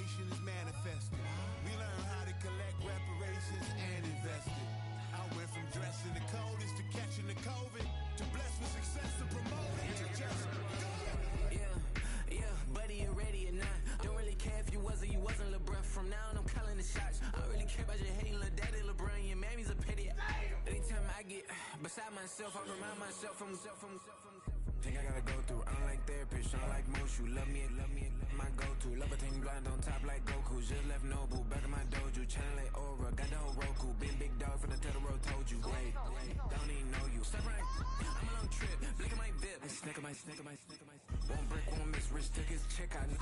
generation is manifested. We learn how to collect reparations and invest it. I went from dressing the coldest to catching the COVID, to blessed with success to promote it, to just yeah, buddy, you ready or not? Don't really care if you was or you wasn't LeBron. From now on, I'm calling the shots. I don't really care about your hating little daddy LeBron. Your mammy's a pity. Anytime I get beside myself, I remind myself from Think I gotta go through. I don't like therapists, I don't like most. You love me, my go-to. Love a team blind on top like Goku. Just left Nobu, back in my dojo. Channel like Aura, got the whole Roku. Big dog from the Totoro told you. Wait, don't even know you. Step right, I'm a long trip. Blick at my bib. Snicker my. One brick, one miss. Rich took his chick, I know.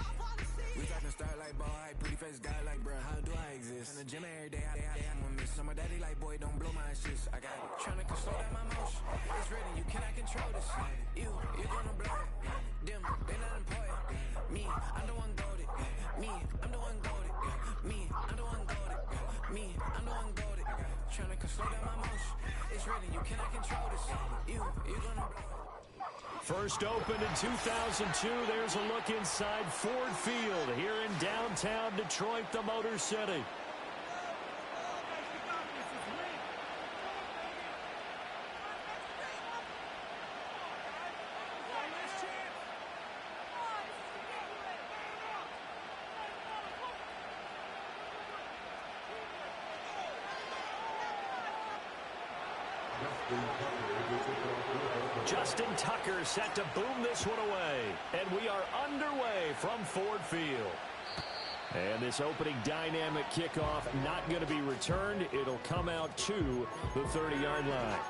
We talking start like ball hype, pretty face guy like bruh. How do I exist? In the gym every day, I'm a miss. Summer daddy like boy, don't blow my shit. I got it. Tryna slow down my motion. It's ready, you cannot control this. You're gonna blow it. Them, they not important. Me, I'm the one goated. Me, I'm the one goated. Me, I'm the one goated. Me, I'm the one goated. Tryna slow down my motion. It's ready, you cannot control this. You're gonna blow it. First opened in 2002. There's a look inside Ford Field here in downtown Detroit, the Motor City. Justin Tucker set to boom this one away. And we are underway from Ford Field. And this opening dynamic kickoff not going to be returned. It'll come out to the 30-yard line.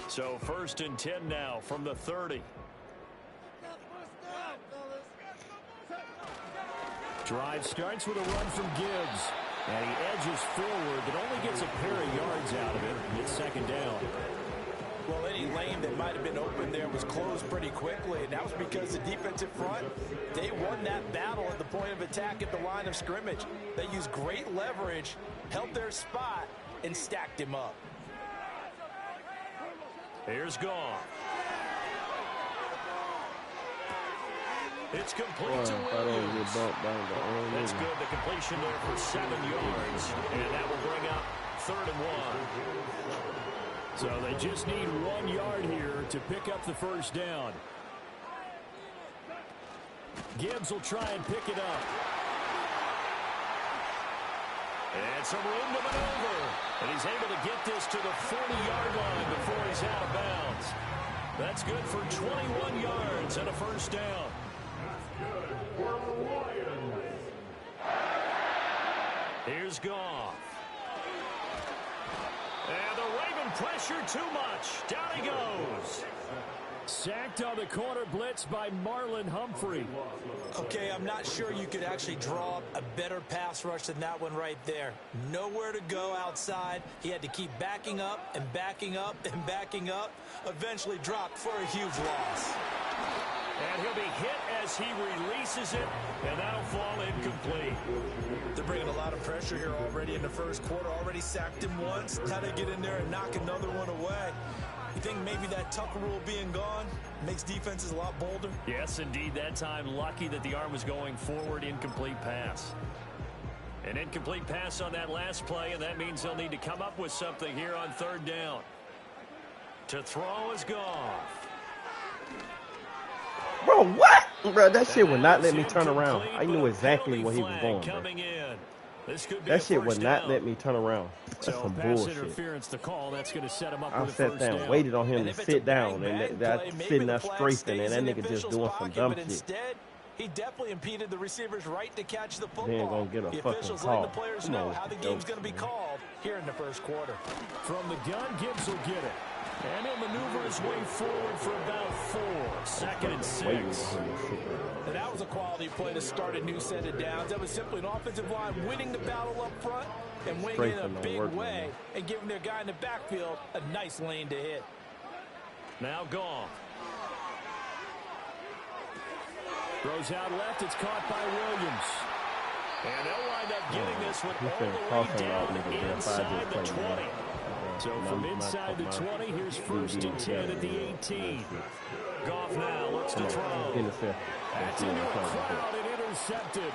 So 1st and 10 now from the 30. Drive starts with a run from Gibbs. And he edges forward, but only gets a pair of yards out of it. It's second down. Well, any lane that might have been open there was closed pretty quickly, and that was because the defensive front, they won that battle at the point of attack at the line of scrimmage. They used great leverage, held their spot, and stacked him up. Here's Goff. It's complete to Williams. That's good. The completion there for 7 yards. And that will bring up 3rd and 1. So they just need 1 yard here to pick up the first down. Gibbs will try and pick it up. And some room to maneuver. And he's able to get this to the 40-yard line before he's out of bounds. That's good for 21 yards and a first down. Here's Goff. And the Raven pressure too much. Down he goes. Sacked on the corner blitz by Marlon Humphrey. Okay, I'm not sure you could actually draw a better pass rush than that one right there. Nowhere to go outside. He had to keep backing up and backing up and backing up. Eventually dropped for a huge loss. And he'll be hit as he releases it, and that'll fall incomplete. They're bringing a lot of pressure here already in the first quarter. Already sacked him once. How to get in there and knock another one away. You think maybe that Tucker rule being gone makes defenses a lot bolder? Yes, indeed. That time, lucky that the arm was going forward. Incomplete pass. An incomplete pass on that last play, and that means they'll need to come up with something here on third down. To throw is Goff. Bro, what? Bro, that shit would not let me turn around. I knew exactly where he was going, bro. That shit would not let me turn around. That's some bullshit. The call, that's going to set him up I sat there and waited on him to sit down, and that sitting there strafing, and that nigga just doing some dumb shit. He definitely impeded the receiver's right to catch the football. They ain't gonna get a the fucking officials call. letting the players know how the game's going to be called here in the first quarter. From the gun, Gibbs will get it. And he'll maneuver his way forward for about 4. 2nd and 6. And that was a quality play to start a new set of downs. That was simply an offensive line winning the battle up front and winning in a big way and giving their guy in the backfield a nice lane to hit. Now Goff. Throws out left. It's caught by Williams. And they'll wind up getting this one all the way down inside the 20. So from inside the 20, here's 1st and 10 at the 18. Goff now looks to throw. That's into a crowd and intercepted.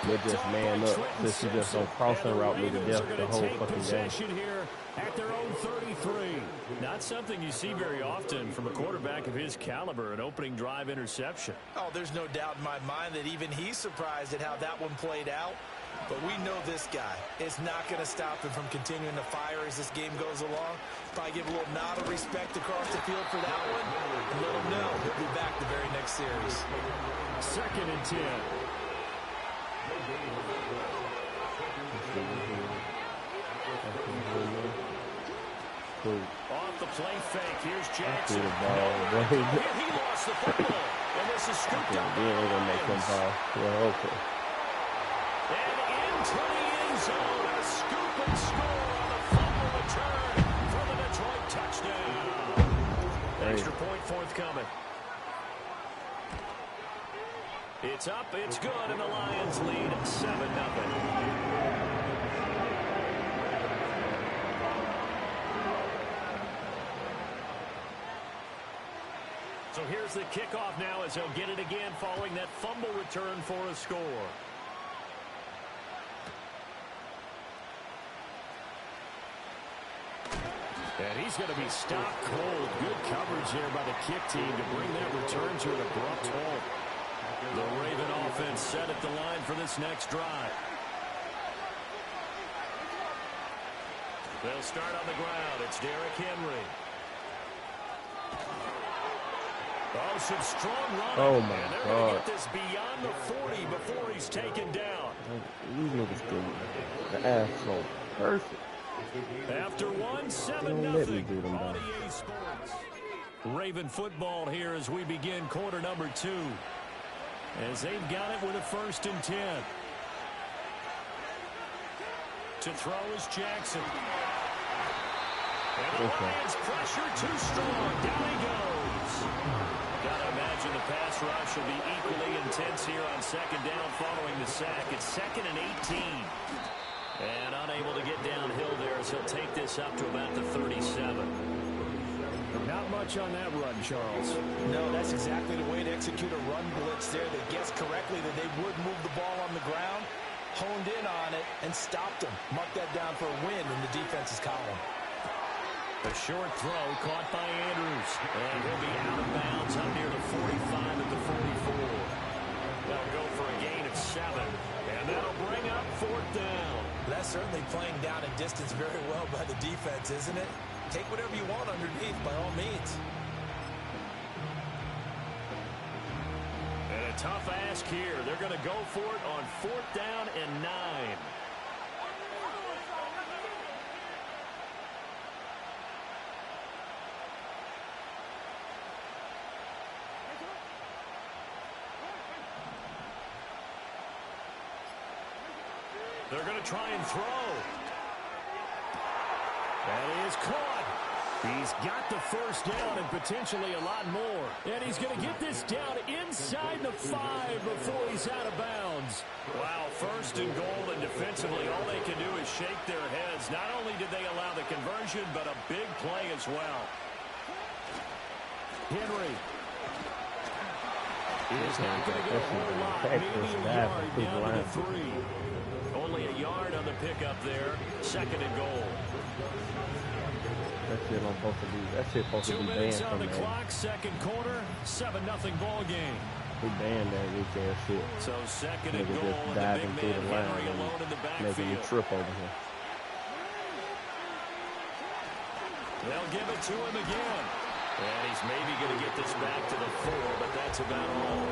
They just man up. This is just on crossing route me to death the whole fucking game. Here at their own 33. Not something you see very often from a quarterback of his caliber, an opening drive interception. Oh, there's no doubt in my mind that even he's surprised at how that one played out. But we know this guy is not going to stop him from continuing to fire as this game goes along. Probably give a little nod of respect across the field for that one. And let him know he'll be back the very next series. 2nd and 10. Off the play fake. Here's Jackson. He lost the football. And this is scooped up. And into the end zone, a scoop and score on the fumble return for the Detroit touchdown. Extra point forthcoming. It's up, it's good, and the Lions lead 7-0. So here's the kickoff now as they'll get it again following that fumble return for a score. And he's going to be stopped cold. Good coverage here by the kick team to bring that return to an abrupt halt. The Raven offense set at the line for this next drive. They'll start on the ground. It's Derrick Henry. Oh, some strong running. Oh, my and they're God. going to get this beyond the 40 before he's taken down. These niggas do the ass so perfect. After 1-7-0 on EA Sports. Raven football here as we begin quarter number 2. As they've got it with a 1st and 10. To throw is Jackson. And the Lions pressure too strong. Down he goes. Gotta imagine the pass rush will be equally intense here on 2nd down following the sack. It's 2nd and 18. And unable to get downhill there as he'll take this up to about the 37. Not much on that run, Charles. No, that's exactly the way to execute a run blitz there. They guessed correctly that they would move the ball on the ground, honed in on it, and stopped them. Mark that down for a win in the defense's column. A short throw caught by Andrews. And he'll be out of bounds up near the 45 at the 44. They'll go for a gain of 7. And that'll bring up 4th down. That's certainly playing down and distance very well by the defense, isn't it? Take whatever you want underneath, by all means. And a tough ask here. They're going to go for it on 4th down and 9. They're going to try and throw. That is caught. He's got the first down and potentially a lot more. And he's going to get this down inside the 5 before he's out of bounds. Wow, first and goal, and defensively all they can do is shake their heads. Not only did they allow the conversion, but a big play as well. Henry is not going to get a whole lot, maybe a yard down to the 3. Only a yard on the pickup there, second and goal. That shit on supposed to be. That shit supposed to be banned from the clock, second quarter, 7-0 ball game. We banned that weak ass shit. So second and goal, and the big man Henry alone in the backfield. Making me trip over here. They'll give it to him again. And he's maybe going to get this back to the 4, but that's about all.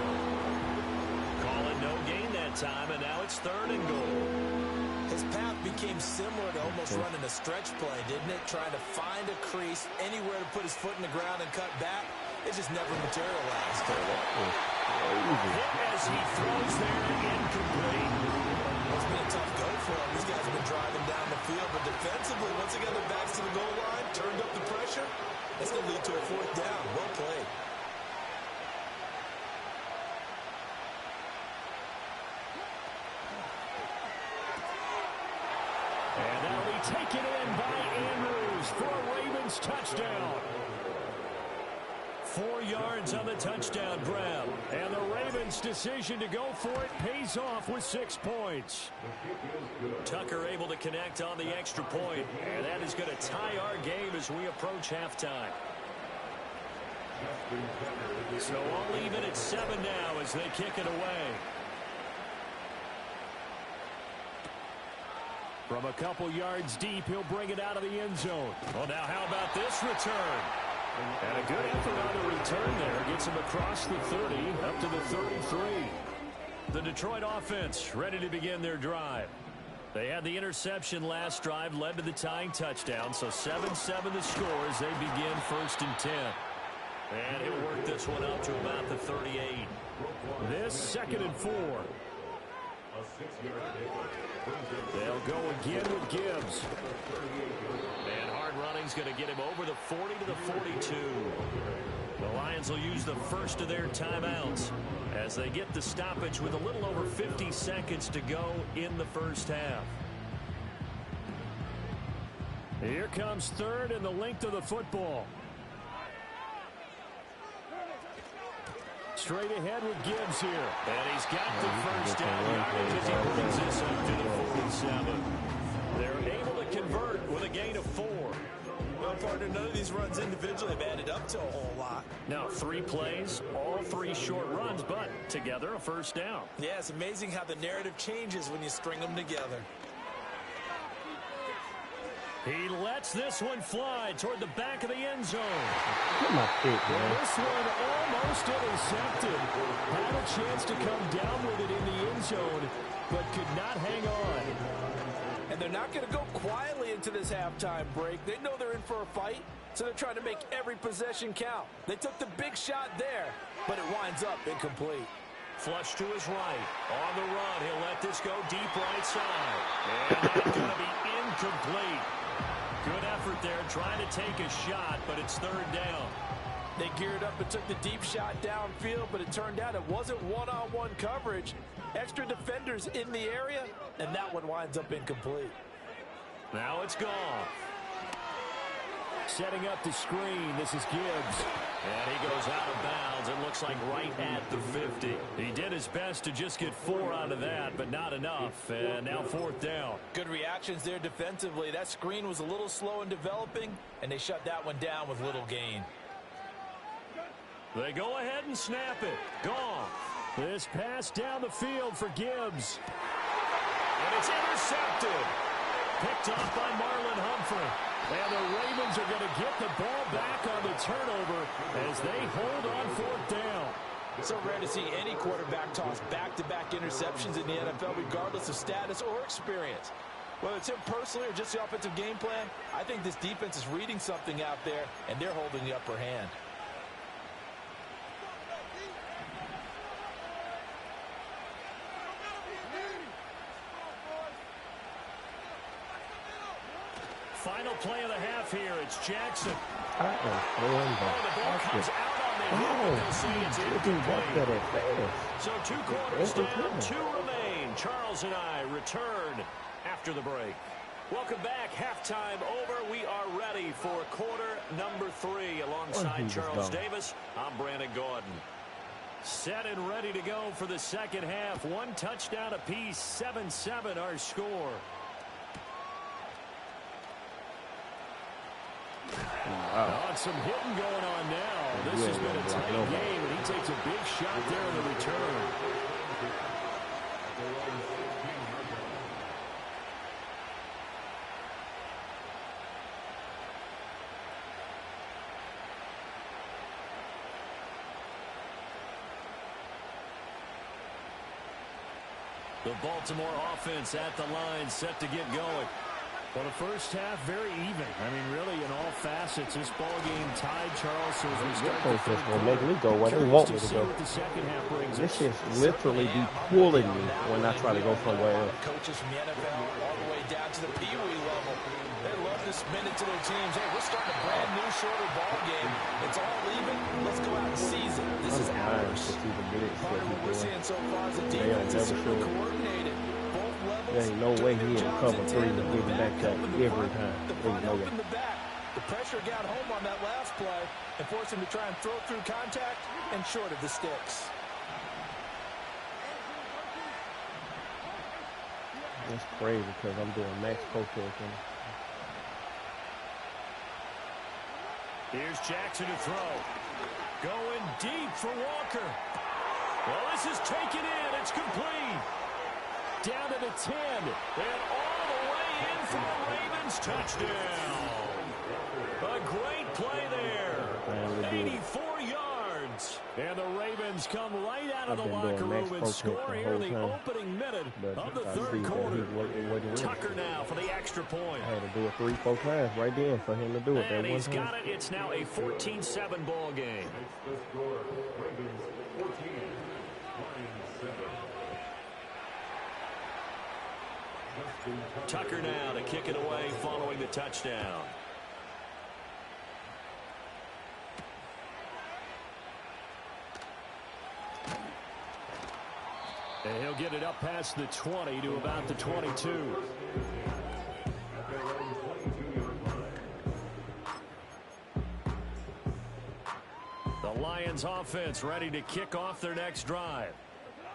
Call it no gain that time, and now it's third and goal. His path became similar to almost running a stretch play, didn't it? Trying to find a crease, anywhere to put his foot in the ground and cut back. It just never materialized. As he throws there, incomplete. It's been a tough go for him. These guys have been driving down the field, but defensively, once they got their backs to the goal line, turned up the pressure, that's going to lead to a fourth down. Well played. And that'll be taken in by Andrews for a Ravens touchdown. 4 yards on the touchdown grab. And the Ravens' decision to go for it pays off with 6 points. Tucker able to connect on the extra point. And that is going to tie our game as we approach halftime. So all even at 7 now as they kick it away. From a couple yards deep, he'll bring it out of the end zone. Well, now how about this return? And a good effort on the return there. Gets him across the 30, up to the 33. The Detroit offense ready to begin their drive. They had the interception last drive, led to the tying touchdown. So 7-7 the score as they begin 1st and 10. And he'll work this one up to about the 38. This 2nd and 4. They'll go again with Gibbs. And hard running's going to get him over the 40 to the 42. The Lions will use the first of their timeouts as they get the stoppage with a little over 50 seconds to go in the first half. Here comes 3rd and the length of the football. Straight ahead with Gibbs here. And he's got the first down yardage as he brings this up to the 47. They're able to convert with a gain of 4. Well, partner, none of these runs individually have added up to a whole lot. Now 3 plays, all 3 short runs, but together a first down. Yeah, it's amazing how the narrative changes when you string them together. He lets this one fly toward the back of the end zone. This one almost intercepted. Had a chance to come down with it in the end zone, but could not hang on. And they're not going to go quietly into this halftime break. They know they're in for a fight, so they're trying to make every possession count. They took the big shot there, but it winds up incomplete. Flush to his right. On the run, he'll let this go deep right side. And that's going to be incomplete. Good effort there, trying to take a shot, but it's 3rd down. They geared up and took the deep shot downfield, but it turned out it wasn't one-on-one coverage. Extra defenders in the area, and that one winds up incomplete. Now it's gone. Setting up the screen, this is Gibbs. And he goes out of bounds. It looks like right at the 50. He did his best to just get 4 out of that, but not enough. And now 4th down. Good reactions there defensively. That screen was a little slow in developing, and they shut that one down with little gain. They go ahead and snap it. Gone. This pass down the field for Gibbs. And it's intercepted. Picked off by Marlon Humphrey. And the Ravens are going to get the ball back on the turnover as they hold on 4th down. It's so rare to see any quarterback toss back-to-back interceptions in the NFL, regardless of status or experience. Whether it's him personally or just the offensive game plan, I think this defense is reading something out there, and they're holding the upper hand. Final play of the half here. It's Jackson. The ball comes out on the hit, but they'll say it's incomplete. So 2 quarters down, 2 remain. Charles and I return after the break. Welcome back. Halftime over. We are ready for quarter number 3. Alongside Charles Davis, I'm Brandon Gordon. Set and ready to go for the second half. 1 touchdown apiece, 7-7 our score. Wow. Some hitting going on now. This has been a tight game, and he takes a big shot there in the return. The Baltimore offense at the line, set to get going. Well, the first half, very even. I mean, really, in all facets, this ball game tied, Charles. So as we start the third quarter, make me go where they want me to go. The second half brings this is literally be pulling me when I try to go somewhere else. Coaches from the NFL all the way down to the Pee Wee level. They love to spin it to their teams. Hey, we're starting a brand new, shorter ball game. It's all even. Let's go out and seize it. This is ours. Part of what we're seeing so far is the defense is super coordinated. There ain't no way he in cover 3 to get him back up every time. There's no way. The pressure got home on that last play and forced him to try and throw through contact and short of the sticks. That's crazy because I'm doing max protecting. Here's Jackson to throw. Going deep for Walker. Well, this is taken in. It's complete. Down to the 10, and all the way in for a Ravens touchdown. A great play there. 84 yards. And the Ravens come right out of the locker room and score here in the opening minute of the third quarter. Tucker now for the extra point. I had to do it 3-4 times right then for him to do it. And he's got it. It's now a 14-7 ball game. Tucker now to kick it away following the touchdown. And he'll get it up past the 20 to about the 22. The Lions offense ready to kick off their next drive.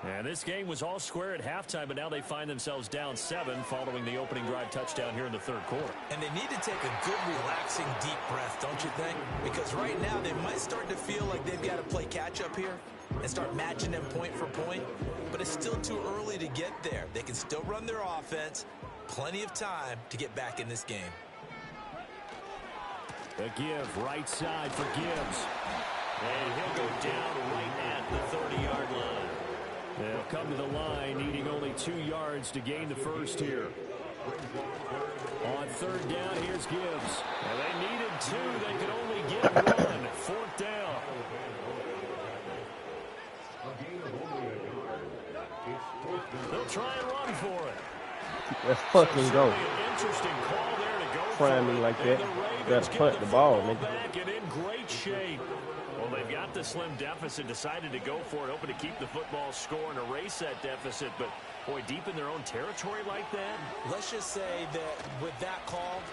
And this game was all square at halftime, but now they find themselves down 7 following the opening drive touchdown here in the third quarter. And they need to take a good, relaxing, deep breath, don't you think? Because right now they might start to feel like they've got to play catch-up here and start matching them point for point. But it's still too early to get there. They can still run their offense. Plenty of time to get back in this game. The give, right side for Gibbs. And he'll go down right at the 30-yard line. They'll come to the line, needing only 2 yards to gain the first here. On third down, here's Gibbs. And they needed 2. They could only get 1. Fourth down. They'll try and run for it. Let's fucking go. Interesting call there to go. Trying me like that. Better punt the ball, nigga. Back and in great shape. Well, they've got the slim deficit, decided to go for it, hoping to keep the football score and erase that deficit. But, boy, deep in their own territory like that. Let's just say that with that call,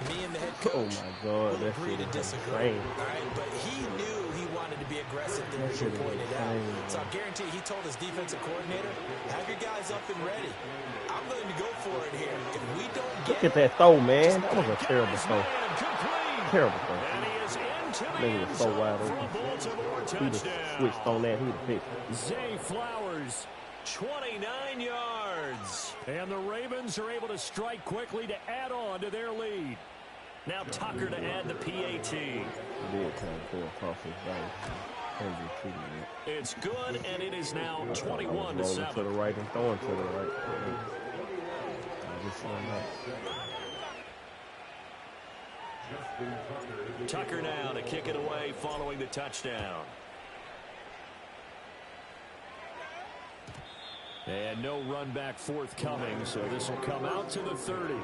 me and the head coach will agree to disagree. All right, but he knew he wanted to be aggressive, as you pointed out. So I guarantee he told his defensive coordinator, have your guys up and ready. I'm willing to go for it here. If we don't get Look at that throw, man. That was a terrible throw. Terrible throw. Nigga was so wide open. He'd have switched on that. He'd have picked. Zay Flowers, 29 yards. And the Ravens are able to strike quickly to add on to their lead. Now Tucker to add the PAT. It's good, and it is now 21-7. To the right and throwing to the right. Tucker now to kick it away following the touchdown. And no run back forthcoming, so this will come out to the 30.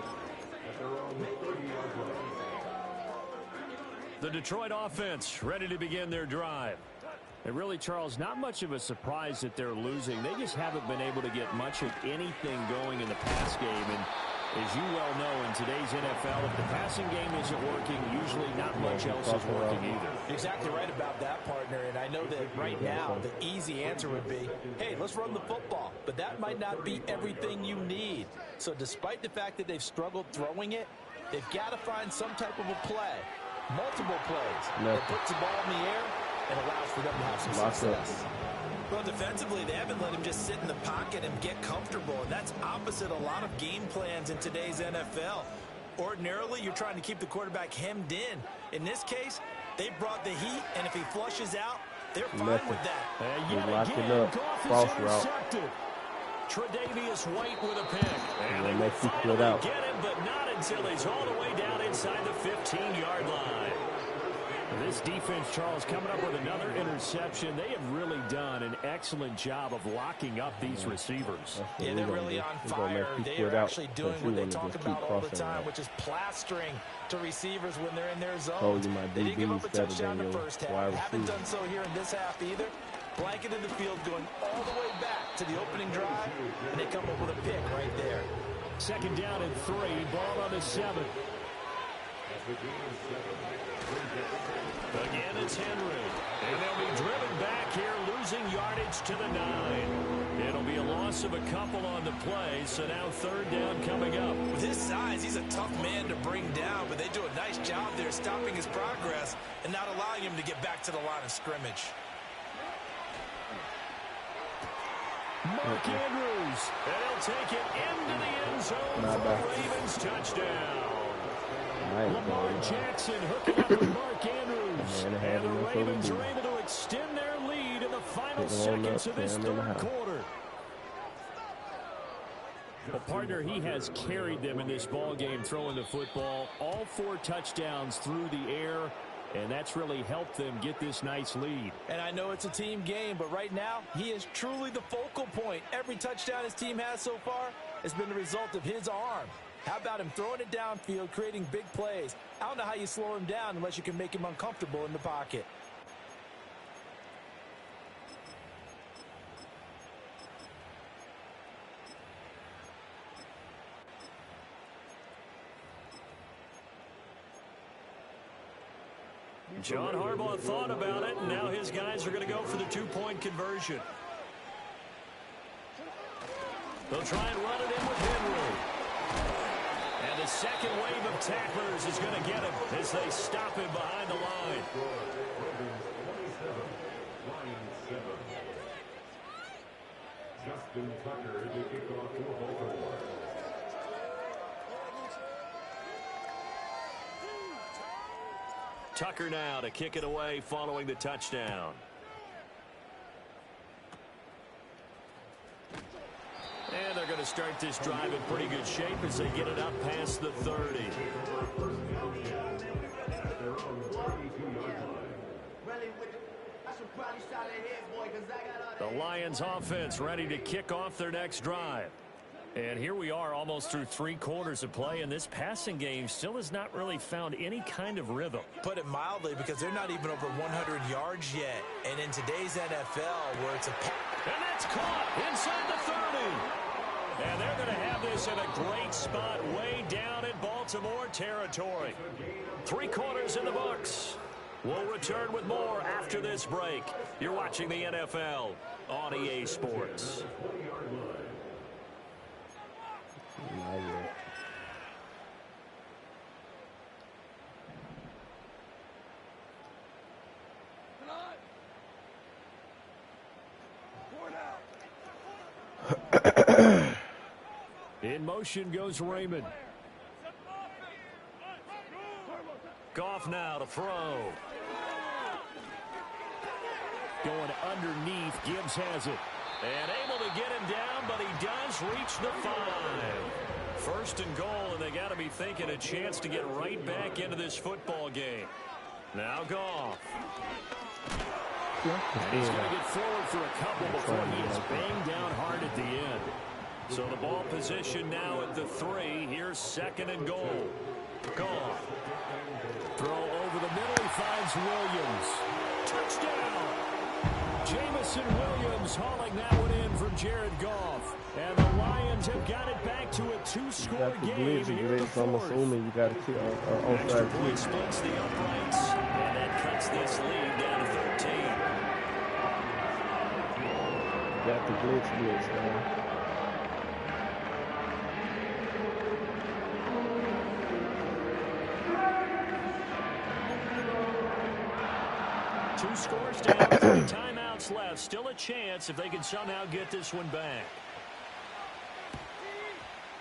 The Detroit offense ready to begin their drive. And really, Charles, not much of a surprise that they're losing. They just haven't been able to get much of anything going in the pass game. And as you well know, in today's NFL, if the passing game isn't working, usually not much else is working either. You're exactly right about that, partner. And I know that right now the easy answer would be, hey, let's run the football. But that might not be everything you need. So despite the fact that they've struggled throwing it, they've got to find some type of a play, multiple plays, that puts the ball in the air and allows for them to have some success. Well, defensively, they haven't let him just sit in the pocket and get comfortable, and that's opposite a lot of game plans in today's NFL. Ordinarily, you're trying to keep the quarterback hemmed in. In this case, they brought the heat, and if he flushes out, they're fine with that. Yet again, Goff is intercepted. Tre'Davious White with a pick. And they will finally get him, but not until he's all the way down inside the 15-yard line. This defense, Charles, coming up with another interception. They have really done an excellent job of locking up these receivers. Yeah, they're really on fire. They are actually doing what they talk about all the time, which is plastering to receivers when they're in their zone. They didn't give up a touchdown in the first half. Haven't done so here in this half either. Blanketed the field going all the way back to the opening drive, and they come up with a pick right there. Second down and 3, ball on the 7. Again, it's Henry. And they'll be driven back here, losing yardage to the 9. It'll be a loss of a couple on the play, so now third down coming up. With his size, he's a tough man to bring down, but they do a nice job there stopping his progress and not allowing him to get back to the line of scrimmage. Mark Andrews, and he'll take it into the end zone for a Ravens touchdown. Lamar Jackson hooking up with Mark Andrews, and the Ravens are able to extend their lead in the final seconds of this third quarter. Well, partner, he has carried them in this ball game, throwing the football, all 4 touchdowns through the air, and that's really helped them get this nice lead. And I know it's a team game, but right now, he is truly the focal point. Every touchdown his team has so far has been the result of his arm. How about him throwing it downfield, creating big plays? I don't know how you slow him down unless you can make him uncomfortable in the pocket. John Harbaugh thought about it, and now his guys are going to go for the 2-point conversion. They'll try and run it in with Henry. And the second wave of tacklers is going to get him as they stop him behind the line. Justin Tucker to kick off for Baltimore. Tucker now to kick it away following the touchdown. And they're going to start this drive in pretty good shape as they get it up past the 30. The Lions offense ready to kick off their next drive. And here we are almost through 3 quarters of play, and this passing game still has not really found any kind of rhythm. Put it mildly, because they're not even over 100 yards yet. And in today's NFL, where it's a... And that's caught inside the 30. And they're going to have this in a great spot way down in Baltimore territory. 3 quarters in the books. We'll return with more after this break. You're watching the NFL on EA Sports. In motion goes Raymond. Goff now to throw. Going underneath, Gibbs has it. And able to get him down, but he does reach the 5. First and goal, and they got to be thinking a chance to get right back into this football game. Now Goff. And he's going to get forward for a couple before he is banged down hard at the end. So the ball position now at the 3. Here's 2nd and goal. Goff. Throw over the middle. He finds Williams. Touchdown. Jamison Williams hauling that one in from Jared Goff. And the Lions have got it back to a 2-score game here in the 4th. I'm assuming you got to kick Extra point splits the uprights, and that cuts this lead down to 13. Got the blitz, man. Two scores down, 3 timeouts left. Still a chance if they can somehow get this one back.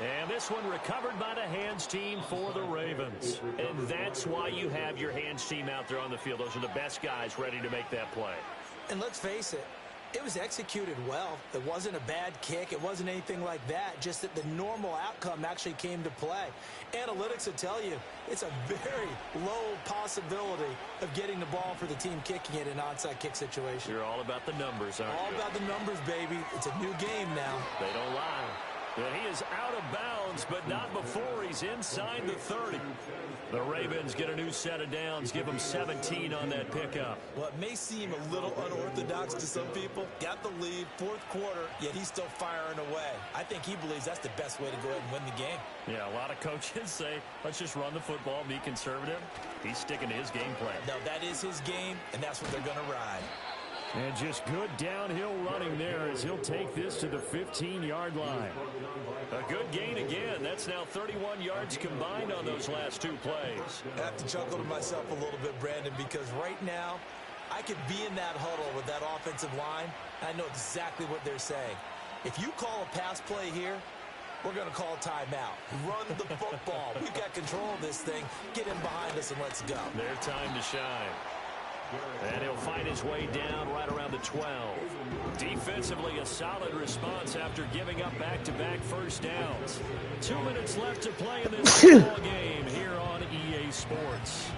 And this one recovered by the hands team for the Ravens. And that's why you have your hands team out there on the field. Those are the best guys ready to make that play. And let's face it, it was executed well. It wasn't a bad kick. It wasn't anything like that. Just that the normal outcome actually came to play. Analytics will tell you it's a very low possibility of getting the ball for the team kicking it in an onside kick situation. You're all about the numbers, aren't you? All about the numbers, baby. It's a new game now. They don't lie. And he is out of bounds, but not before he's inside the 30. The Ravens get a new set of downs, give them 17 on that pickup. Well, it may seem a little unorthodox to some people. Got the lead, 4th quarter, yet he's still firing away. I think he believes that's the best way to go ahead and win the game. Yeah, a lot of coaches say, let's just run the football, be conservative. He's sticking to his game plan. No, that is his game, and that's what they're going to ride. And just good downhill running there as he'll take this to the 15-yard line. A good gain again. That's now 31 yards combined on those last 2 plays. I have to chuckle to myself a little bit, Brandon, because right now I could be in that huddle with that offensive line, and I know exactly what they're saying. If you call a pass play here, we're going to call a timeout. Run the football. We've got control of this thing. Get in behind us and let's go. Their time to shine. And he'll find his way down right around the 12. Defensively, a solid response after giving up back-to-back first downs. 2 minutes left to play in this ball game here on EA Sports.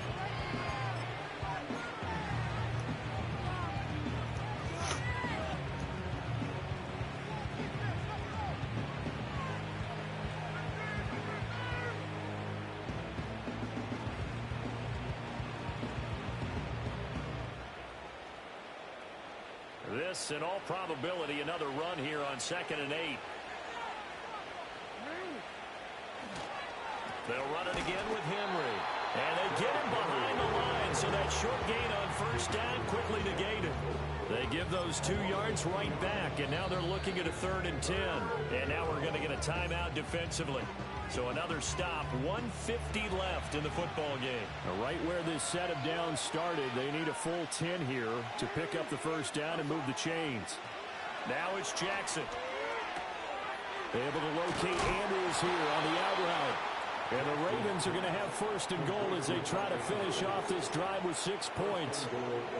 This, in all probability, another run here on 2nd and 8. They'll run it again with Henry. And they get him behind the line, so that short gain on first down quickly negated. They give those 2 yards right back, and now they're looking at a 3rd and 10. And now we're going to get a timeout defensively. So another stop, 1:50 left in the football game. Right where this set of downs started, they need a full 10 here to pick up the first down and move the chains. Now it's Jackson. Able to locate Andrews here on the out route. And the Ravens are going to have 1st and goal as they try to finish off this drive with 6 points.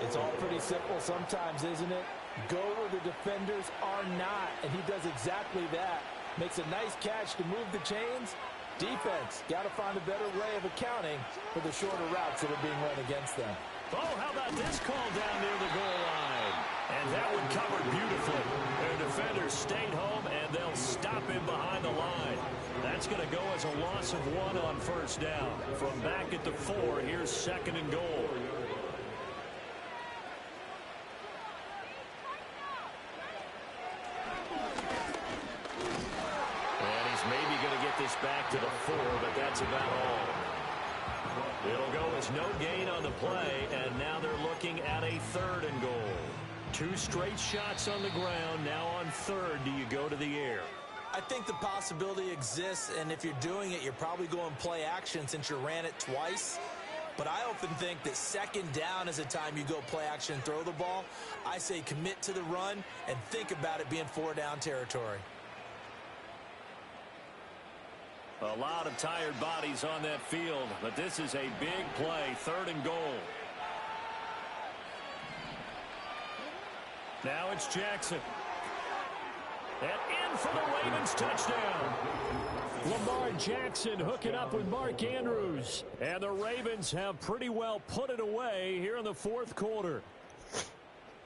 It's all pretty simple sometimes, isn't it? Go where the defenders are not, and he does exactly that. Makes a nice catch to move the chains. Defense, got to find a better way of accounting for the shorter routes that are being run against them. Oh, how about this call down near the goal line? And that one covered beautifully. Their defenders stayed home, and they'll stop him behind the line. That's going to go as a loss of 1 on first down. From back at the 4, here's 2nd and goal. And he's maybe going to get this back to the 4, but that's about all. It'll go as no gain on the play, and now they're looking at a 3rd and goal. 2 straight shots on the ground. Now on 3rd, do you go to the air? I think the possibility exists, and if you're doing it, you're probably going play action since you ran it twice. But I often think that 2nd down is a time you go play action and throw the ball. I say commit to the run and think about it being 4-down territory. A lot of tired bodies on that field, but this is a big play, 3rd and goal. Now it's Jackson. And in for the Ravens touchdown. Lamar Jackson hooking up with Mark Andrews. And the Ravens have pretty well put it away here in the 4th quarter.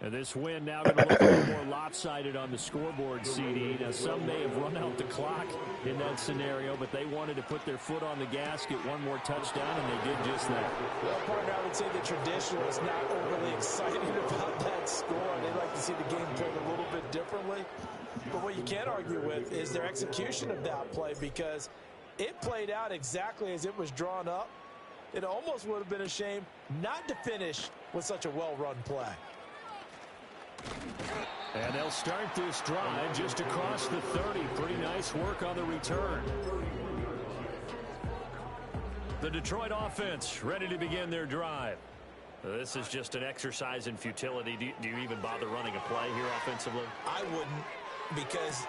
And this win now going to look a little more lopsided on the scoreboard, CD. Now, some may have run out the clock in that scenario, but they wanted to put their foot on the gas, get one more touchdown, and they did just that. Well, partner, I would say the traditionalists not overly excited about that score. They'd like to see the game played a little bit differently. But what you can't argue with is their execution of that play, because it played out exactly as it was drawn up. It almost would have been a shame not to finish with such a well-run play. And they'll start this drive just across the 30. Pretty nice work on the return. The Detroit offense ready to begin their drive. This is just an exercise in futility. Do you even bother running a play here offensively? I wouldn't, because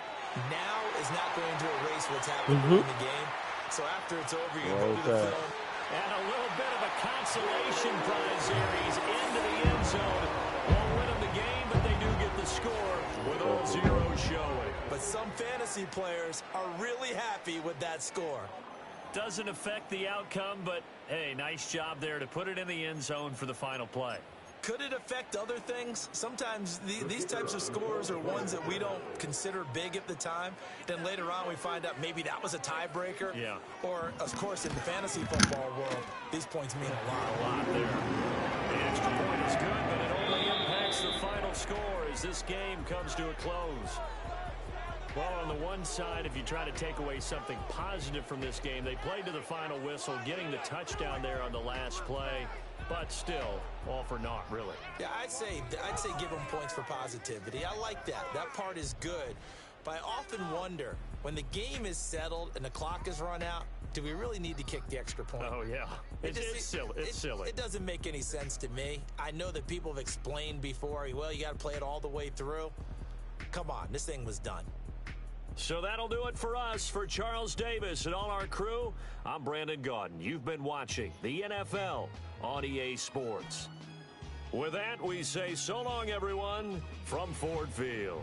now is not going to erase what's happened in the game. So after it's over, you go to the film. And a little bit of a consolation prize here. He's into the end zone. Won't win them the game, but they do get the score with all zeros showing. But some fantasy players are really happy with that score. Doesn't affect the outcome, but hey, nice job there to put it in the end zone for the final play. Could it affect other things? Sometimes these types of scores are ones that we don't consider big at the time. Then later on we find out maybe that was a tiebreaker. Yeah. Or, of course, in the fantasy football world, these points mean a lot. A lot there. The extra point is good, but it only impacts the final score as this game comes to a close. Well, on the one side, if you try to take away something positive from this game, they played to the final whistle, getting the touchdown there on the last play. But still, all for naught, really. Yeah, I'd say give them points for positivity. I like that. That part is good. But I often wonder, when the game is settled and the clock is run out, do we really need to kick the extra point? Oh, yeah. It's silly. It's silly. It doesn't make any sense to me. I know that people have explained before, well, you got to play it all the way through. Come on, this thing was done. So that'll do it for us. For Charles Davis and all our crew, I'm Brandon Gaudin. You've been watching the NFL on EA Sports. With that, we say so long, everyone, from Ford Field.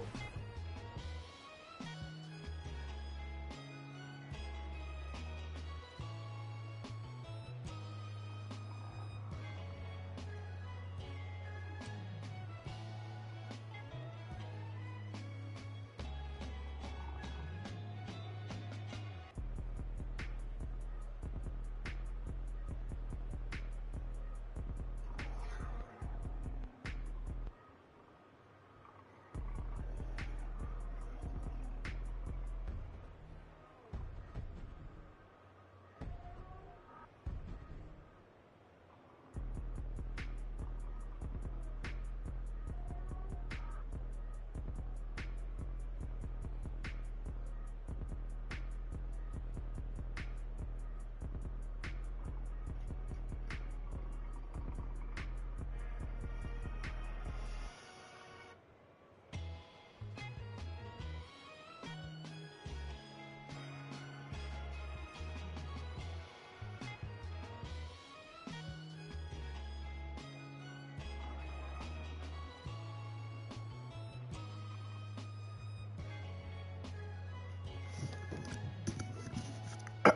I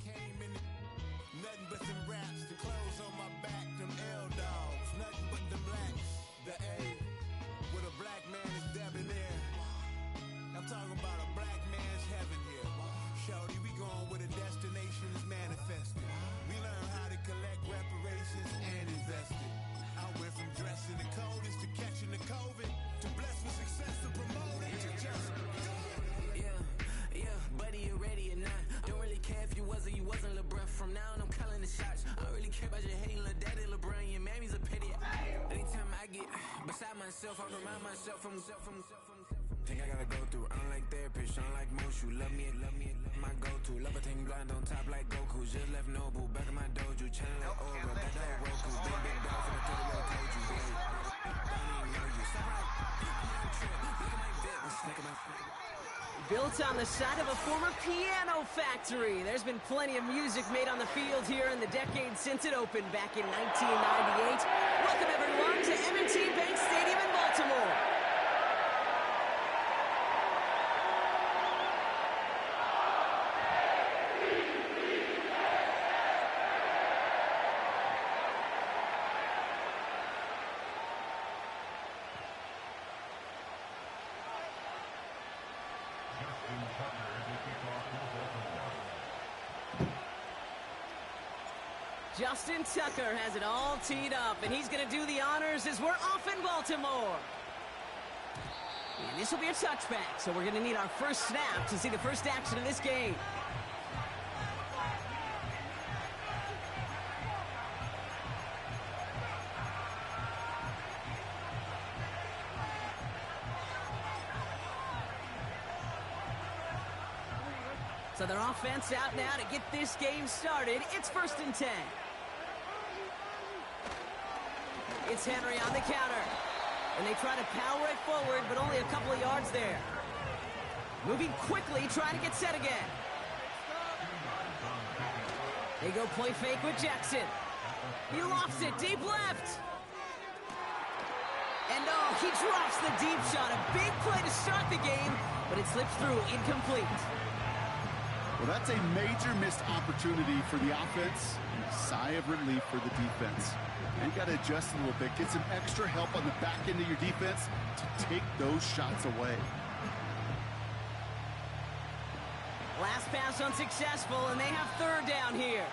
came in nothing but them raps, the clothes on my back, them L dogs, nothing but them blacks. The A with a black man is debonair. I'm talking about a black man's heaven here. Shorty, we going where the destination is manifested. We learn how to collect reparations and invest it. I went from dressing the coldest to catching the COVID to blessed with success to promote it to just do it. Yeah, buddy, you ready or not? Don't really care if you was or you wasn't LeBron. From now on, I'm calling the shots. I don't really care about your hating little daddy LeBron. Your mammy's a pity. Anytime I get beside myself, I remind myself from. Think I gotta go through. I don't like therapy, I don't like most. You love me, my go-to. Love a thing blind on top like Goku. Just left Noble, back in my dojo. Channel like Oga, got that Roku. Big dog from the total I told you. Don't even know you. Stop right. Look at my bit. Snick my Built on the side of a former piano factory, there's been plenty of music made on the field here in the decade since it opened back in 1998. Welcome everyone to M&T Bank Stadium in Baltimore. Justin Tucker has it all teed up, and he's going to do the honors as we're off in Baltimore. And this will be a touchback, so we're going to need our first snap to see the first action of this game. So their offense out now to get this game started. It's 1st and 10. It's Henry on the counter. And they try to power it forward, but only a couple of yards there. Moving quickly, trying to get set again. They go play fake with Jackson. He lofts it deep left. And oh, he drops the deep shot. A big play to start the game, but it slips through incomplete. Well, that's a major missed opportunity for the offense and a sigh of relief for the defense. And you got to adjust a little bit, get some extra help on the back end of your defense to take those shots away. Last pass unsuccessful, and they have 3rd down here.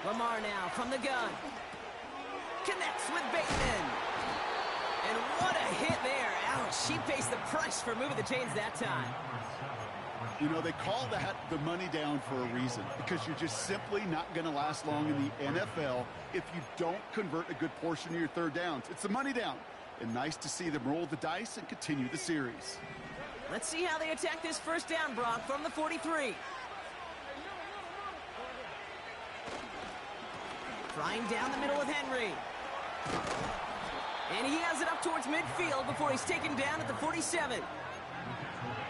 Lamar now from the gun. Connects with Bateman. And what a hit there. Ouch, she pays the price for moving the chains that time. You know, they call that the money down for a reason, because you're just simply not going to last long in the NFL if you don't convert a good portion of your 3rd downs. It's the money down. And nice to see them roll the dice and continue the series. Let's see how they attack this 1st down, Brock, from the 43. Trying down the middle with Henry. And he has it up towards midfield before he's taken down at the 47.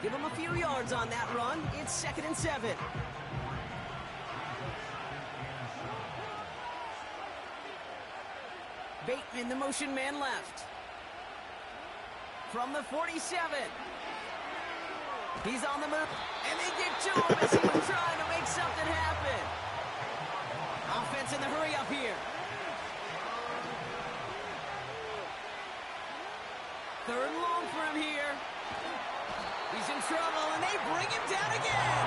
Give him a few yards on that run. It's 2nd and 7. Bateman, the motion man left. From the 47. He's on the move. And they get to him as he was trying to make something happen. Offense in the hurry up here. 3rd and long for him here. He's in trouble, and they bring him down again.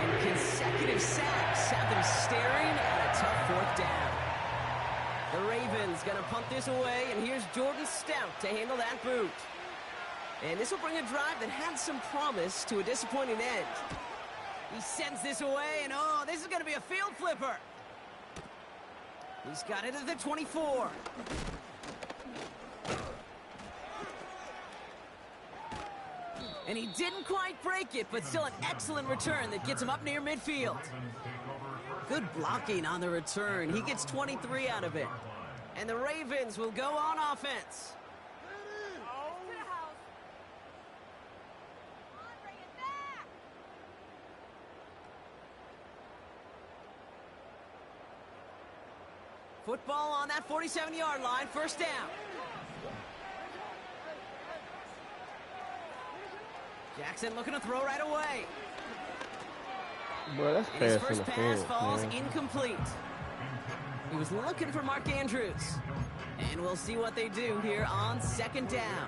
And consecutive sacks have them staring at a tough 4th down. The Ravens going to punt this away, and here's Jordan Stout to handle that boot. And this will bring a drive that had some promise to a disappointing end. He sends this away, and oh, this is going to be a field flipper. He's got it at the 24. And he didn't quite break it, but still an excellent return that gets him up near midfield. Good blocking on the return. He gets 23 out of it. And the Ravens will go on offense. Football on that 47-yard line, 1st down. Jackson looking to throw right away. Boy, that's and his first pass falls incomplete. He was looking for Mark Andrews. And we'll see what they do here on 2nd down.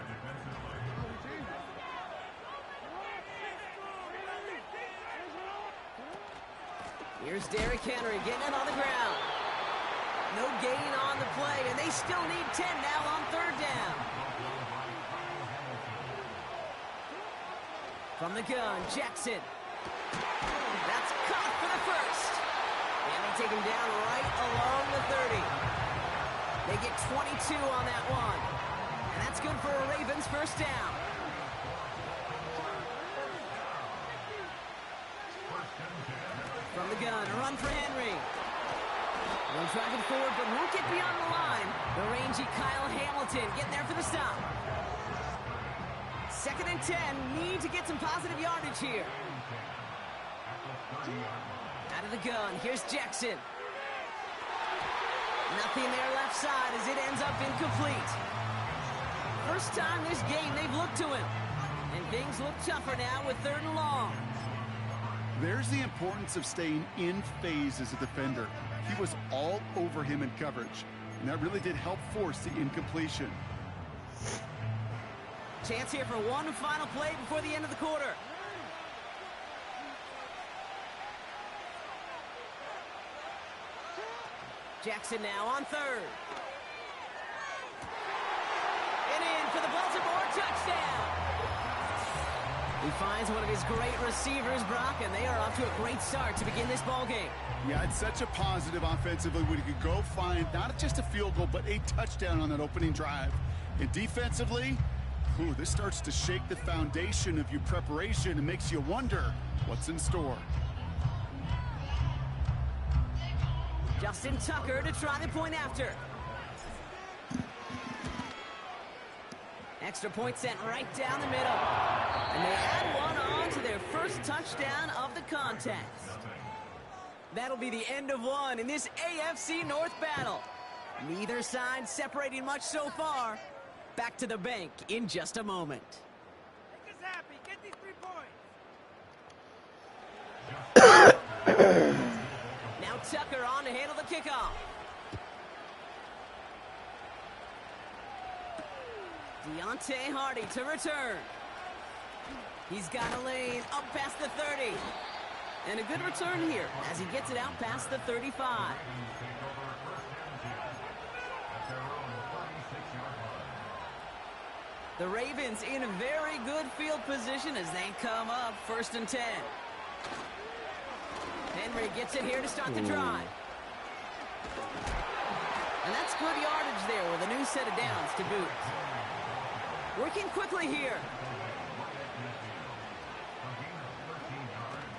Here's Derrick Henry getting it on the ground. No gain on the play, and they still need 10 now on 3rd down. From the gun, Jackson. That's caught for the 1st. And they take him down right along the 30. They get 22 on that one. And that's good for a Ravens 1st down. From the gun, a run for Henry. They're driving forward, but won't get beyond the line. The rangy Kyle Hamilton getting there for the stop. 2nd and 10, need to get some positive yardage here. Out of the gun, here's Jackson. Nothing there left side as it ends up incomplete. First time this game they've looked to him. And things look tougher now with 3rd and long. There's the importance of staying in phase as a defender. He was all over him in coverage, and that really did help force the incompletion. Chance here for one final play before the end of the quarter. Jackson now on third. And in for the Baltimore touchdown. He finds one of his great receivers, Brock, and they are off to a great start to begin this ball game. Yeah, it's such a positive offensively when you could go find not just a field goal, but a touchdown on that opening drive. And defensively, this starts to shake the foundation of your preparation and makes you wonder what's in store. Justin Tucker to try the point after. Extra point sent right down the middle. And they add one on to their first touchdown of the contest. That'll be the end of one in this AFC North battle. Neither side separating much so far. Back to the bank in just a moment. Make us happy. Get these 3 points. Now Tucker on to handle the kickoff. Deontay Hardy to return. He's got a lane up past the 30. And a good return here as he gets it out past the 35. The Ravens in very good field position as they come up 1st and 10. Henry gets it here to start the drive. And that's good yardage there with a new set of downs to boot. Working quickly here.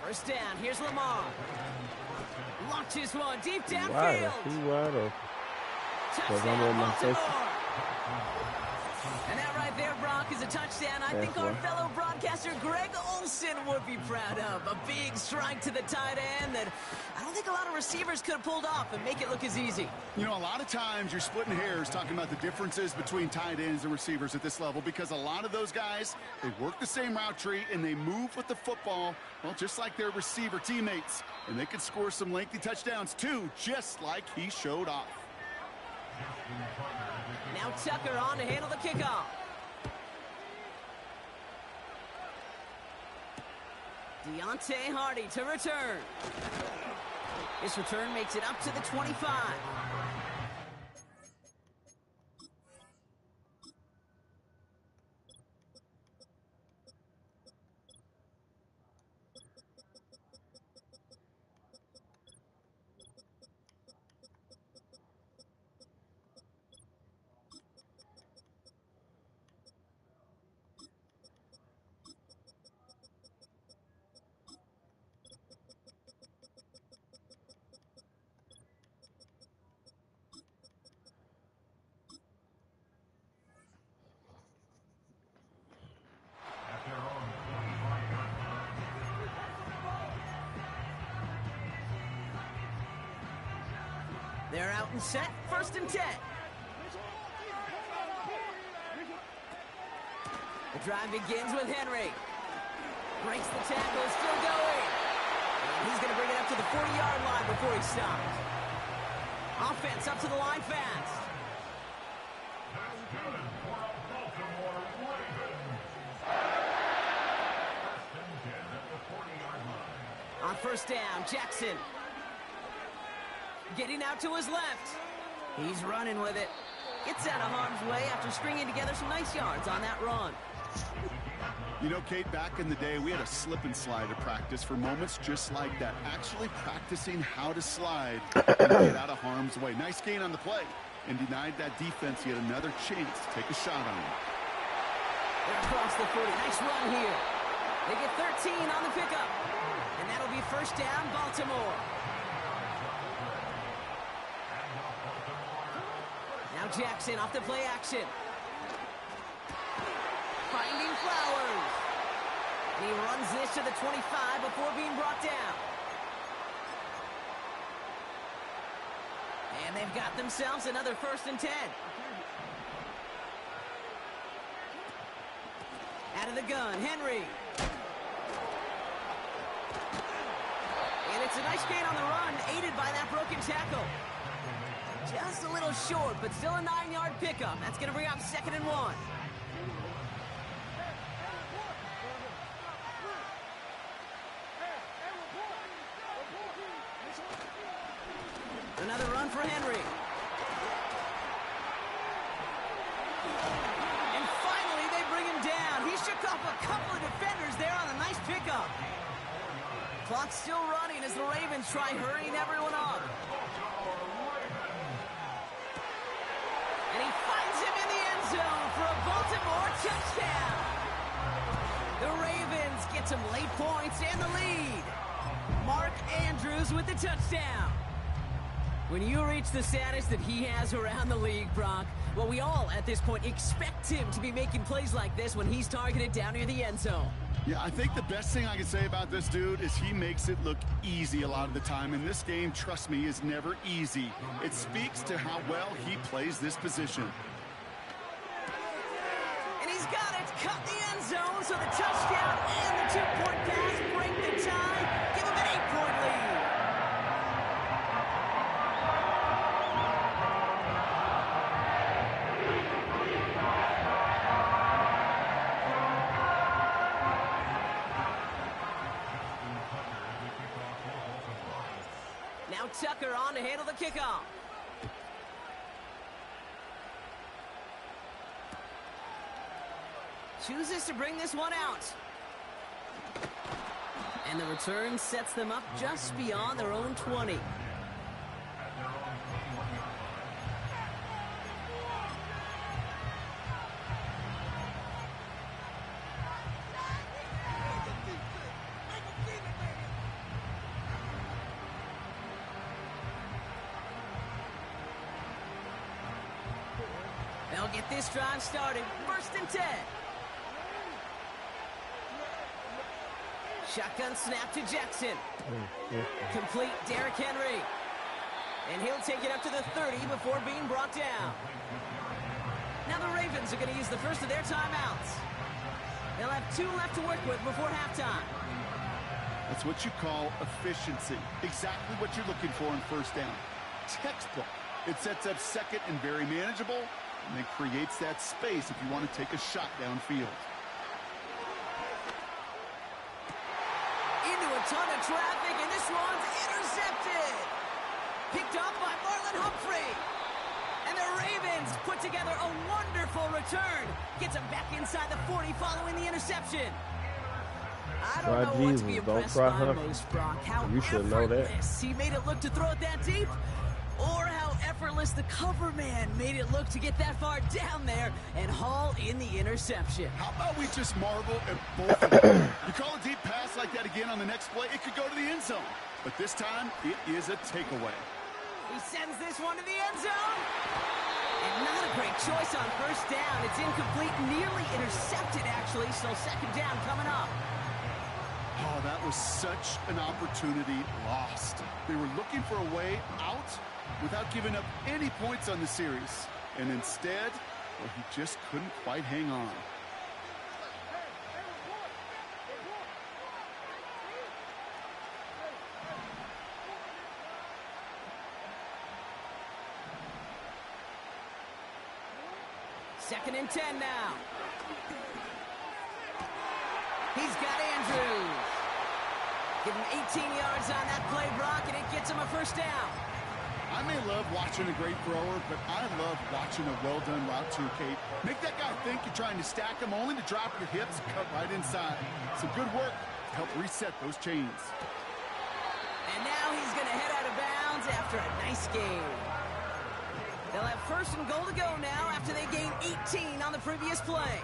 First down, here's Lamar. Launches one deep downfield. Wide open. Touchdown, Baltimore. And that right there, Brock, is a touchdown I think our fellow broadcaster Greg Olsen would be proud of. A big strike to the tight end that I don't think a lot of receivers could have pulled off and make it look as easy. You know, a lot of times you're splitting hairs talking about the differences between tight ends and receivers at this level because a lot of those guys, they work the same route tree and they move with the football, well, just like their receiver teammates. And they can score some lengthy touchdowns, too, just like he showed off. Now Tucker on to handle the kickoff. Deontay Hardy to return. This return makes it up to the 25. They're out and set, 1st and 10. The drive begins with Henry. Breaks the tackle, still going. And he's going to bring it up to the 40-yard line before he stops. Offense up to the line fast. On 1st down, Jackson. Getting out to his left. He's running with it. Gets out of harm's way after stringing together some nice yards on that run. You know, Kate, back in the day, we had a slip and slide at practice for moments just like that. Actually practicing how to slide and get out of harm's way. Nice gain on the play. And denied that defense yet another chance to take a shot on him. They're across the 40. Nice run here. They get 13 on the pickup. And that'll be 1st down, Baltimore. Now Jackson off the play action. Finding Flowers. And he runs this to the 25 before being brought down. And they've got themselves another 1st and 10. Out of the gun, Henry. And it's a nice gain on the run, aided by that broken tackle. Just a little short, but still a 9-yard pickup. That's going to bring up 2nd and 1. Another run for Henry. And finally, they bring him down. He shook off a couple of defenders there on a nice pickup. Clock's still running as the Ravens try hurrying everyone up. And he finds him in the end zone for a Baltimore touchdown. The Ravens get some late points and the lead. Mark Andrews with the touchdown. When you reach the status that he has around the league, Brock, well, we all at this point expect him to be making plays like this when he's targeted down near the end zone. Yeah, I think the best thing I can say about this dude is he makes it look easy a lot of the time. And this game, trust me, is never easy. It speaks to how well he plays this position. And he's got it. Cut the end zone, so the touchdown and the two-point pass break the tie. Give him an 8-point lead. Now Tucker on to handle the kickoff. Chooses to bring this one out. And the return sets them up just beyond their own 20. They'll get this drive started. 1st and 10. Shotgun snap to Jackson. Complete Derrick Henry. And he'll take it up to the 30 before being brought down. Now the Ravens are going to use the first of their timeouts. They'll have 2 left to work with before halftime. That's what you call efficiency. Exactly what you're looking for in 1st down. Textbook. It sets up 2nd and very manageable, and it creates that space if you want to take a shot downfield. Into a ton of traffic, and this one's intercepted. Picked up by Marlon Humphrey. And the Ravens put together a wonderful return. Gets him back inside the 40 following the interception. I don't know what to be impressed by most, Brock. How effortless he made it look to throw it that deep, or how effortless the cover man made it look to get that far down there and haul in the interception. How about we just marvel at both of them? You call a deep pass like that again on the next play, it could go to the end zone. But this time, it is a takeaway. He sends this one to the end zone. And not a great choice on 1st down. It's incomplete, nearly intercepted, actually, so 2nd down coming up. Oh, that was such an opportunity lost. They were looking for a way out without giving up any points on the series. And instead, well, he just couldn't quite hang on. Second and 10 now. He's got Andrews. Give him 18 yards on that play, Brock, and it gets him a 1st down. I may love watching a great thrower, but I love watching a well-done route too, Kate. Make that guy think you're trying to stack him, only to drop your hips and cut right inside. Some good work to help reset those chains. And now he's going to head out of bounds after a nice game. They'll have 1st and goal to go now after they gain 18 on the previous play.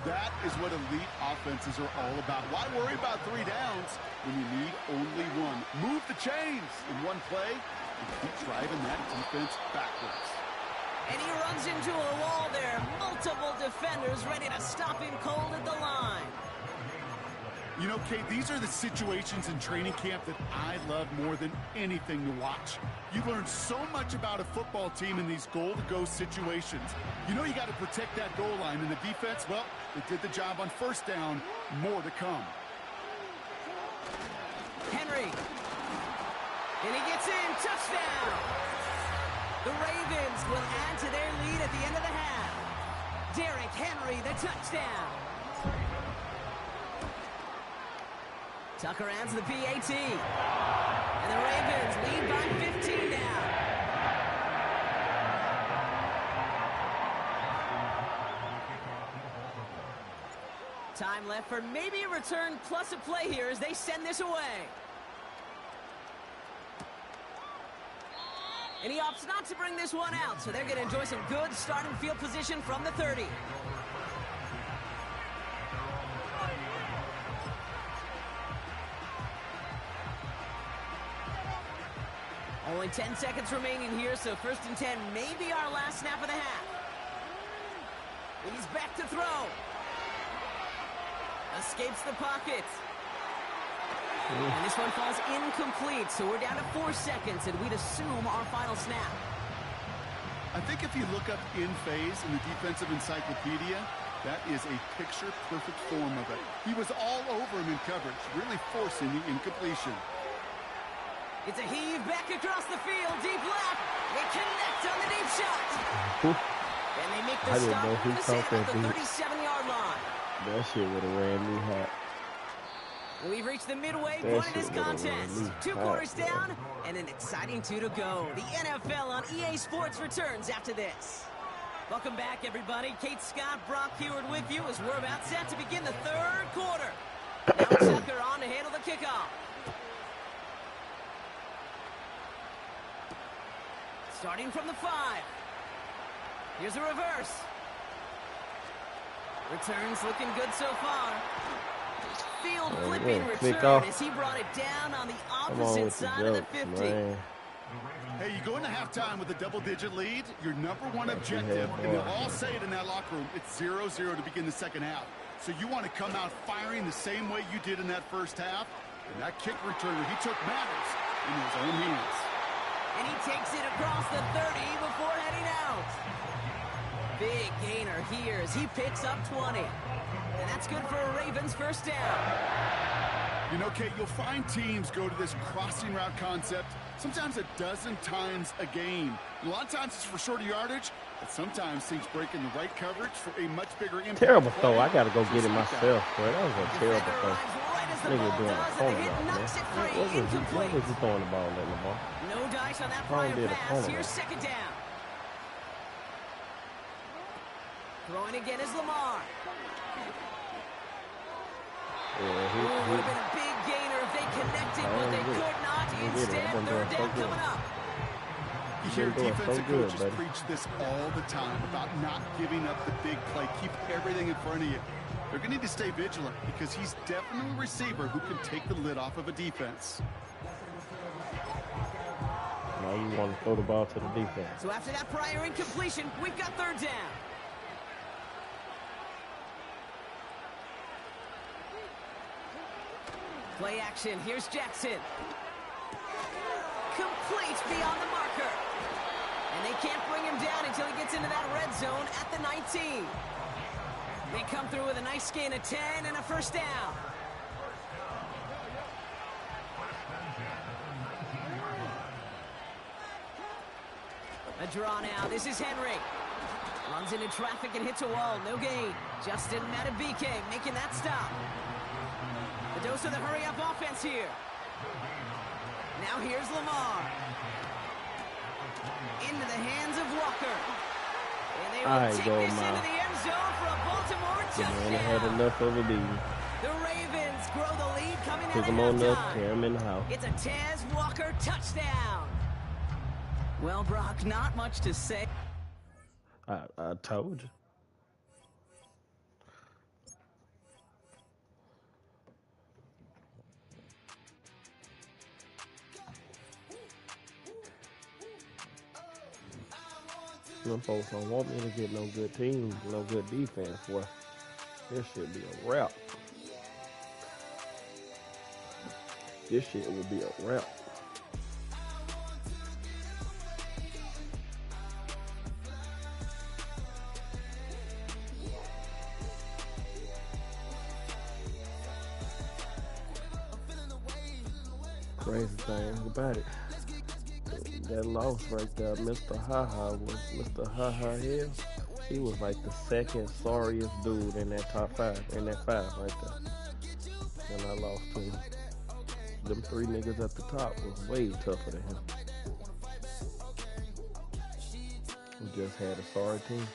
That is what elite offenses are all about. Why worry about 3 downs when you need only 1? Move the chains in one play and keep driving that defense backwards. And he runs into a wall there. Multiple defenders ready to stop him cold at the line. You know, Kate, these are the situations in training camp that I love more than anything to watch. You learn so much about a football team in these goal-to-go situations. You know you got to protect that goal line, and the defense, well, they did the job on 1st down. More to come. Henry. And he gets in. Touchdown. The Ravens will add to their lead at the end of the half. Derrick Henry, the touchdown. Tucker adds the PAT. And the Ravens lead by 15 now. Time left for maybe a return plus a play here as they send this away. And he opts not to bring this one out, so they're going to enjoy some good starting field position from the 30. Only 10 seconds remaining here, so 1st and 10 may be our last snap of the half. He's back to throw. Escapes the pocket. And this one falls incomplete, so we're down to 4 seconds, and we'd assume our final snap. I think if you look up in phase in the defensive encyclopedia, that is a picture-perfect form of it. He was all over him in coverage, really forcing the incompletion. It's a heave back across the field, deep left. They connect on the deep shot. And they make the stop on the save at the 37-yard line. That shit would have ran me hot. We've reached the midway point of this contest. 2 quarters down and an exciting 2 to go. The NFL on EA Sports returns after this. Welcome back, everybody. Kate Scott, Brock Heward with you as we're about set to begin the 3rd quarter. Now Tucker on to handle the kickoff. Starting from the 5. Here's a reverse. Returns looking good so far. Field flipping return as he brought it down on the opposite side of the 50. Man. Hey, you go into halftime with a double-digit lead, your #1 objective, and they'll all say it in that locker room, it's 0-0 to begin the second half. So you want to come out firing the same way you did in that first half, and that kick returner, he took matters in his own hands. And he takes it across the 30 before heading out. Big gainer here as he picks up 20. And that's good for a Ravens first down. You know, Kate, you'll find teams go to this crossing route concept sometimes a dozen times a game. A lot of times it's for shorter yardage, but sometimes teams break in the right coverage for a much bigger impact. Terrible throw. I got to go get it myself, boy. That was a terrible throw. Nigga doing a corner route, man. What was he throwing the ball at, Lamar? No dice on that prior pass. Here's 2nd down. Throwing again is Lamar. Would have been a big gainer if they connected, but they could not. Instead, 3rd down coming up. You hear defensive coaches preach this all the time about not giving up the big play. Keep everything in front of you. They're going to need to stay vigilant because he's definitely a receiver who can take the lid off of a defense. Now you want to throw the ball to the defense. So after that prior incompletion, we've got 3rd down. Play action. Here's Jackson. Complete beyond the marker. And they can't bring him down until he gets into that red zone at the 19. They come through with a nice gain of 10 and a first down. A draw now. This is Henry. Runs into traffic and hits a wall. No gain. Justin Matabike making that stop. The dose of the hurry-up offense here. Now here's Lamar. Into the hands of Walker. And they will take this into the end zone for a Baltimore touchdown. Man, had enough of a lead. The Ravens grow the lead coming out Took of him on up, halftime. tear him in the house. It's a Tez Walker touchdown. Well, Brock, not much to say. I told you. Them folks don't want me to get no good team, no good defense, boy. This should be a wrap. This shit will be a wrap. Crazy thing about it. That loss right there, Mr. Ha-Ha was Mr. Ha-Ha Hill. He was like the 2nd sorriest dude in that top 5, in that 5 right there. And I lost to him. them 3 niggas at the top was way tougher than him. We just had a sorry team.